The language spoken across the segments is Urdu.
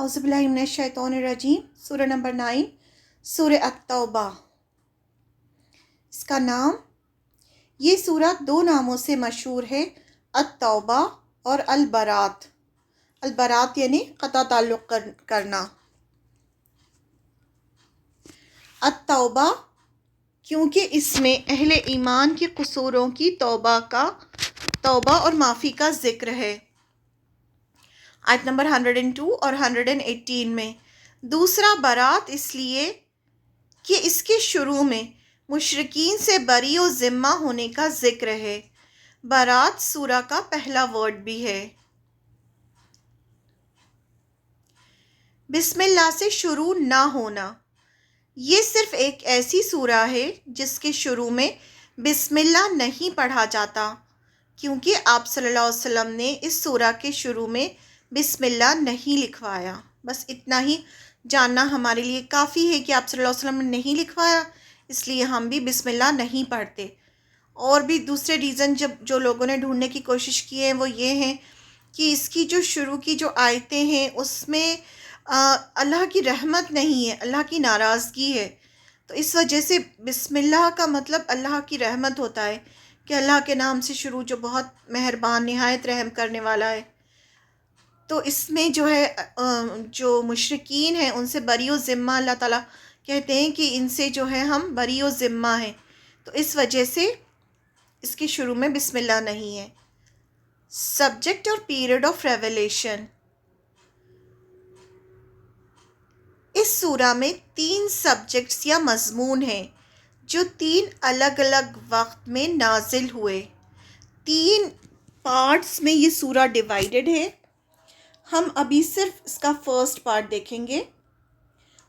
اعوذ باللہ من الشیطان الرجیم۔ سورہ نمبر 9، سورہ التوبہ۔ اس کا نام، یہ سورہ دو ناموں سے مشہور ہے، التوبہ اور البرات۔ البرات یعنی قطع تعلق کرنا۔ التوبہ کیونکہ اس میں اہل ایمان کے قصوروں کی توبہ اور معافی کا ذکر ہے، آیت نمبر 102 اور 118 میں۔ دوسرا برات اس لیے کہ اس کے شروع میں مشرکین سے بری و ذمہ ہونے کا ذکر ہے۔ برات سورہ کا پہلا ورڈ بھی ہے۔ بسم اللہ سے شروع نہ ہونا، یہ صرف ایک ایسی سورہ ہے جس کے شروع میں بسم اللہ نہیں پڑھا جاتا، کیونکہ آپ صلی اللہ علیہ وسلم نے اس سورہ کے شروع میں بسم اللہ نہیں لکھوایا۔ بس اتنا ہی جاننا ہمارے لیے کافی ہے کہ آپ صلی اللہ علیہ وسلم نے نہیں لکھوایا، اس لیے ہم بھی بسم اللہ نہیں پڑھتے۔ اور بھی دوسرے ریزن جو لوگوں نے ڈھونڈنے کی کوشش کی ہے وہ یہ ہیں کہ اس کی جو شروع کی جو آیتیں ہیں اس میں اللہ کی رحمت نہیں ہے، اللہ کی ناراضگی ہے، تو اس وجہ سے بسم اللہ کا مطلب اللہ کی رحمت ہوتا ہے کہ اللہ کے نام سے شروع جو بہت مہربان نہایت رحم کرنے والا ہے۔ تو اس میں جو ہے جو مشرکین ہیں ان سے بری و ذمہ، اللہ تعالیٰ کہتے ہیں کہ ان سے جو ہے ہم بری و ذمہ ہیں، تو اس وجہ سے اس کے شروع میں بسم اللہ نہیں ہے۔ سبجیکٹ اور پیریڈ آف ریویلیشن، اس سورہ میں 3 سبجیکٹس یا مضمون ہیں جو 3 الگ الگ وقت میں نازل ہوئے۔ 3 پارٹس میں یہ سورہ ڈیوائیڈڈ ہے۔ ہم ابھی صرف اس کا فرسٹ پارٹ دیکھیں گے۔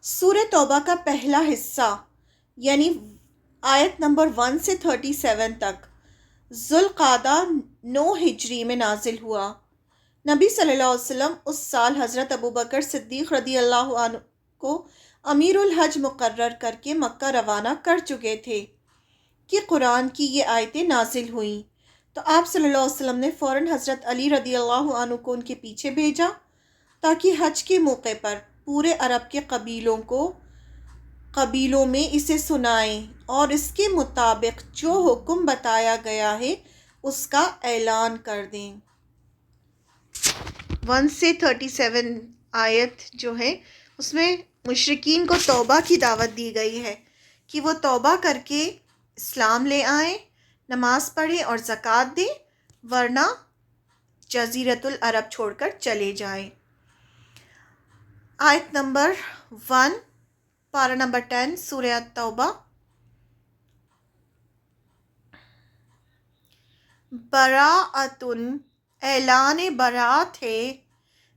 سورہ توبہ کا پہلا حصہ یعنی آیت نمبر 1 سے 37 تک ذوالقعدہ 9 ہجری میں نازل ہوا۔ نبی صلی اللہ علیہ وسلم اس سال حضرت ابوبکر صدیق رضی اللہ عنہ کو امیر الحج مقرر کر کے مکہ روانہ کر چکے تھے کہ قرآن کی یہ آیتیں نازل ہوئیں، تو آپ صلی اللہ علیہ وسلم نے فوراً حضرت علی رضی اللہ عنہ کو ان کے پیچھے بھیجا تاکہ حج کے موقع پر پورے عرب کے قبیلوں میں اسے سنائیں اور اس کے مطابق جو حکم بتایا گیا ہے اس کا اعلان کر دیں۔ 1 سے 37 آیت جو ہے اس میں مشرکین کو توبہ کی دعوت دی گئی ہے کہ وہ توبہ کر کے اسلام لے آئیں، نماز پڑھیں اور زکوٰۃ دیں، ورنہ جزیرۃ العرب چھوڑ کر چلے جائیں۔ آیت نمبر 1، پارہ نمبر 10، سورہ التوبہ۔ براءۃ، اعلان برات ہے،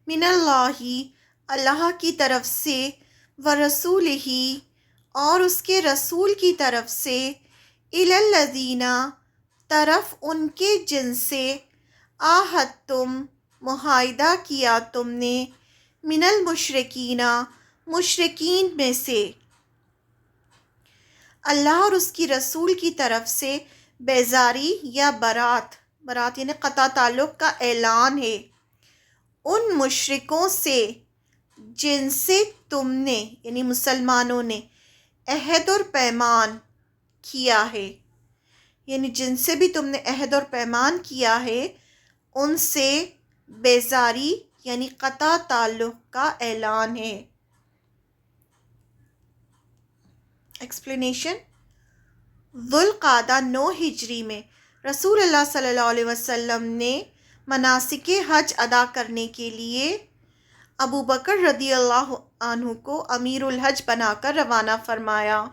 من اللہ، اللہ کی طرف سے، ورسولہ، اور اس کے رسول کی طرف سے، الی الذین، طرف ان کے جن سے، عاہدتم، معاہدہ کیا تم نے، من المشرکین، مشرکین میں سے۔ اللہ اور اس کی رسول کی طرف سے بیزاری یا برات یعنی قطع تعلق کا اعلان ہے ان مشرکوں سے جن سے تم نے یعنی مسلمانوں نے عہد اور پیمان کیا ہے، یعنی جن سے بھی تم نے عہد اور پیمان کیا ہے ان سے بیزاری یعنی قطع تعلق کا اعلان ہے۔ ایکسپلینیشن، ذوالقعدہ 9 ہجری میں رسول اللہ صلی اللہ علیہ وسلم نے مناسک حج ادا کرنے کے لیے ابوبکر رضی اللہ عنہ کو امیر الحج بنا کر روانہ فرمایا۔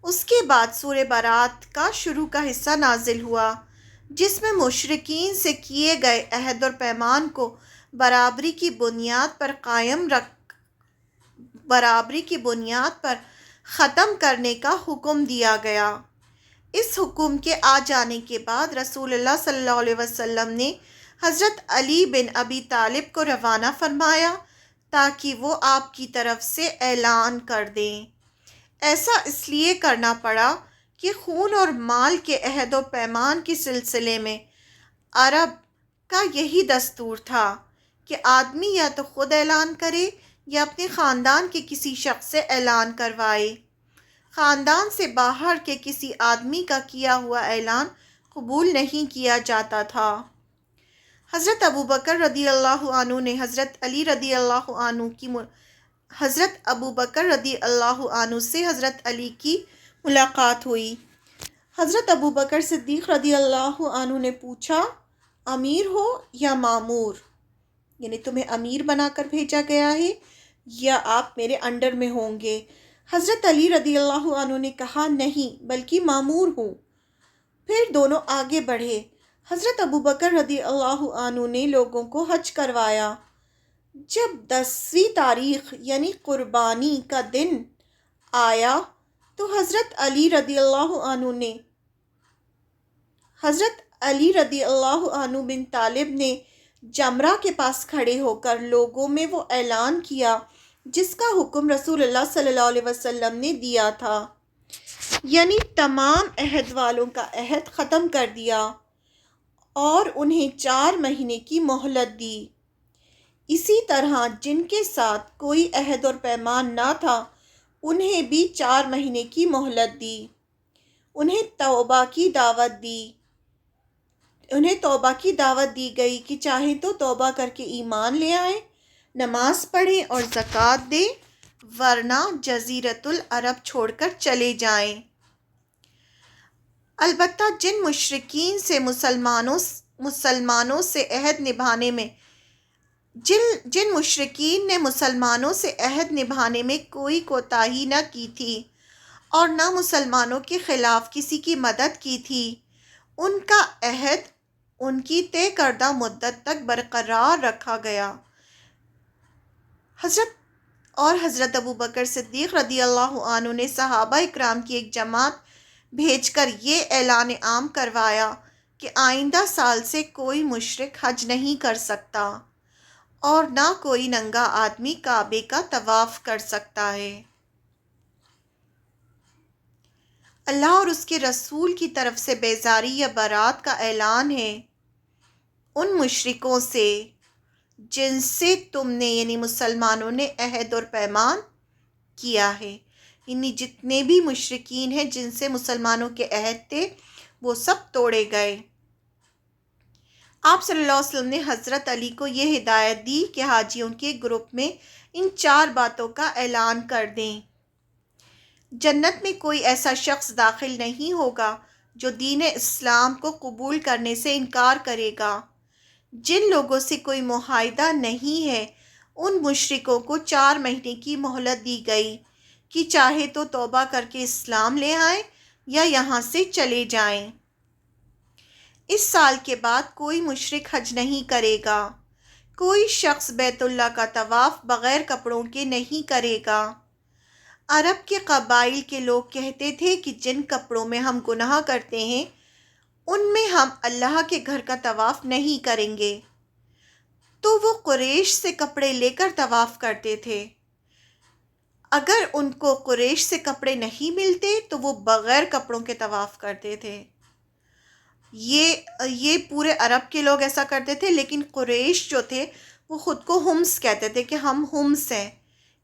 اس کے بعد سورہ برات کا شروع کا حصہ نازل ہوا جس میں مشرکین سے کیے گئے عہد اور پیمان کو برابری کی بنیاد پر ختم کرنے کا حکم دیا گیا۔ اس حکم کے آ جانے کے بعد رسول اللہ صلی اللہ علیہ وسلم نے حضرت علی بن ابی طالب کو روانہ فرمایا تاکہ وہ آپ کی طرف سے اعلان کر دیں۔ ایسا اس لیے کرنا پڑا کہ خون اور مال کے عہد و پیمان کے سلسلے میں عرب کا یہی دستور تھا کہ آدمی یا تو خود اعلان کرے یا اپنے خاندان کے کسی شخص سے اعلان کروائے۔ خاندان سے باہر کے کسی آدمی کا کیا ہوا اعلان قبول نہیں کیا جاتا تھا۔ حضرت ابوبکر رضی اللہ عنہ نے حضرت ابوبکر رضی اللہ عنہ سے حضرت علی کی ملاقات ہوئی۔ حضرت ابوبکر صدیق رضی اللہ عنہ نے پوچھا، امیر ہو یا مامور؟ یعنی تمہیں امیر بنا کر بھیجا گیا ہے یا آپ میرے انڈر میں ہوں گے؟ حضرت علی رضی اللہ عنہ نے کہا، نہیں بلکہ مامور ہوں۔ پھر دونوں آگے بڑھے۔ حضرت ابوبکر رضی اللہ عنہ نے لوگوں کو حج کروایا۔ جب 10ویں تاریخ یعنی قربانی کا دن آیا تو حضرت علی رضی اللہ عنہ بن طالب نے جمرہ کے پاس کھڑے ہو کر لوگوں میں وہ اعلان کیا جس کا حکم رسول اللہ صلی اللہ علیہ وسلم نے دیا تھا، یعنی تمام عہد والوں کا عہد ختم کر دیا اور انہیں 4 مہینے کی مہلت دی۔ اسی طرح جن کے ساتھ کوئی عہد اور پیمان نہ تھا انہیں بھی 4 مہینے کی مہلت دی۔ انہیں توبہ کی دعوت دی گئی کہ چاہیں تو توبہ کر کے ایمان لے آئیں، نماز پڑھیں اور زکوٰۃ دیں، ورنہ جزیرۃ العرب چھوڑ کر چلے جائیں۔ البتہ جن مشرکین سے مسلمانوں سے عہد نبھانے میں جن مشرکین نے مسلمانوں سے عہد نبھانے میں کوئی کوتاہی نہ کی تھی اور نہ مسلمانوں کے خلاف کسی کی مدد کی تھی، ان کا عہد ان کی طے کردہ مدت تک برقرار رکھا گیا۔ حضرت ابوبکر صدیق رضی اللہ عنہ نے صحابہ اکرام کی ایک جماعت بھیج کر یہ اعلان عام کروایا کہ آئندہ سال سے کوئی مشرک حج نہیں کر سکتا اور نہ کوئی ننگا آدمی کعبے کا طواف کر سکتا ہے۔ اللہ اور اس کے رسول کی طرف سے بیزاری یا برات کا اعلان ہے ان مشرکوں سے جن سے تم نے یعنی مسلمانوں نے عہد اور پیمان کیا ہے، یعنی جتنے بھی مشرکین ہیں جن سے مسلمانوں کے عہد تھے وہ سب توڑے گئے۔ آپ صلی اللہ علیہ وسلم نے حضرت علی کو یہ ہدایت دی کہ حاجیوں کے گروپ میں ان 4 باتوں کا اعلان کر دیں۔ جنت میں کوئی ایسا شخص داخل نہیں ہوگا جو دین اسلام کو قبول کرنے سے انکار کرے گا۔ جن لوگوں سے کوئی معاہدہ نہیں ہے ان مشرکوں کو 4 مہینے کی مہلت دی گئی کہ چاہے تو توبہ کر کے اسلام لے آئیں یا یہاں سے چلے جائیں۔ اس سال کے بعد کوئی مشرک حج نہیں کرے گا۔ کوئی شخص بیت اللہ کا طواف بغیر کپڑوں کے نہیں کرے گا۔ عرب کے قبائل کے لوگ کہتے تھے کہ جن کپڑوں میں ہم گناہ کرتے ہیں ان میں ہم اللہ کے گھر کا طواف نہیں کریں گے، تو وہ قریش سے کپڑے لے کر طواف کرتے تھے۔ اگر ان کو قریش سے کپڑے نہیں ملتے تو وہ بغیر کپڑوں کے طواف کرتے تھے۔ یہ پورے عرب کے لوگ ایسا کرتے تھے، لیکن قریش جو تھے وہ خود کو ہمس کہتے تھے کہ ہم ہمس ہیں،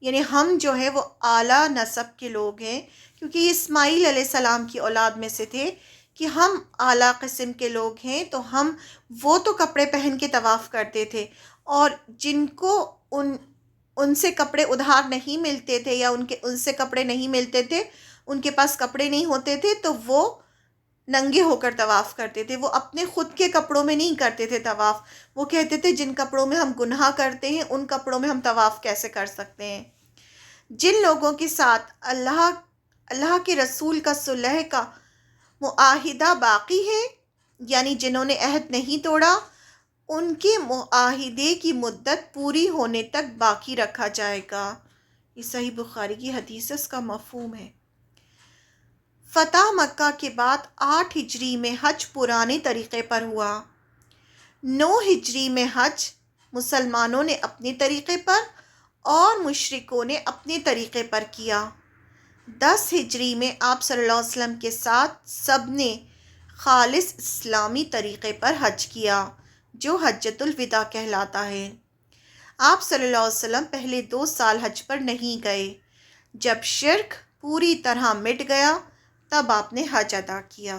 یعنی ہم جو ہے وہ اعلیٰ نسب کے لوگ ہیں، کیونکہ یہ اسماعیل علیہ السلام کی اولاد میں سے تھے کہ ہم اعلیٰ قسم کے لوگ ہیں، تو وہ تو کپڑے پہن کے طواف کرتے تھے، اور جن کو ان سے کپڑے ادھار نہیں ملتے تھے یا ان سے کپڑے نہیں ملتے تھے، ان کے پاس کپڑے نہیں ہوتے تھے، تو وہ ننگے ہو کر طواف کرتے تھے۔ وہ اپنے خود کے کپڑوں میں نہیں کرتے تھے طواف، وہ کہتے تھے جن کپڑوں میں ہم گناہ کرتے ہیں ان کپڑوں میں ہم طواف کیسے کر سکتے ہیں۔ جن لوگوں کے ساتھ اللہ کے رسول کا صلح کا معاہدہ باقی ہے، یعنی جنہوں نے عہد نہیں توڑا، ان کے معاہدے کی مدت پوری ہونے تک باقی رکھا جائے گا۔ یہ صحیح بخاری کی حدیث ہے، اس کا مفہوم ہے۔ فتح مکہ کے بعد 8 ہجری میں حج پرانے طریقے پر ہوا۔ 9 ہجری میں حج مسلمانوں نے اپنے طریقے پر اور مشرکوں نے اپنے طریقے پر کیا۔ 10 ہجری میں آپ صلی اللہ علیہ وسلم کے ساتھ سب نے خالص اسلامی طریقے پر حج کیا جو حجۃ الوداع کہلاتا ہے۔ آپ صلی اللہ علیہ وسلم پہلے 2 سال حج پر نہیں گئے۔ جب شرک پوری طرح مٹ گیا تب آپ نے حج ادا کیا۔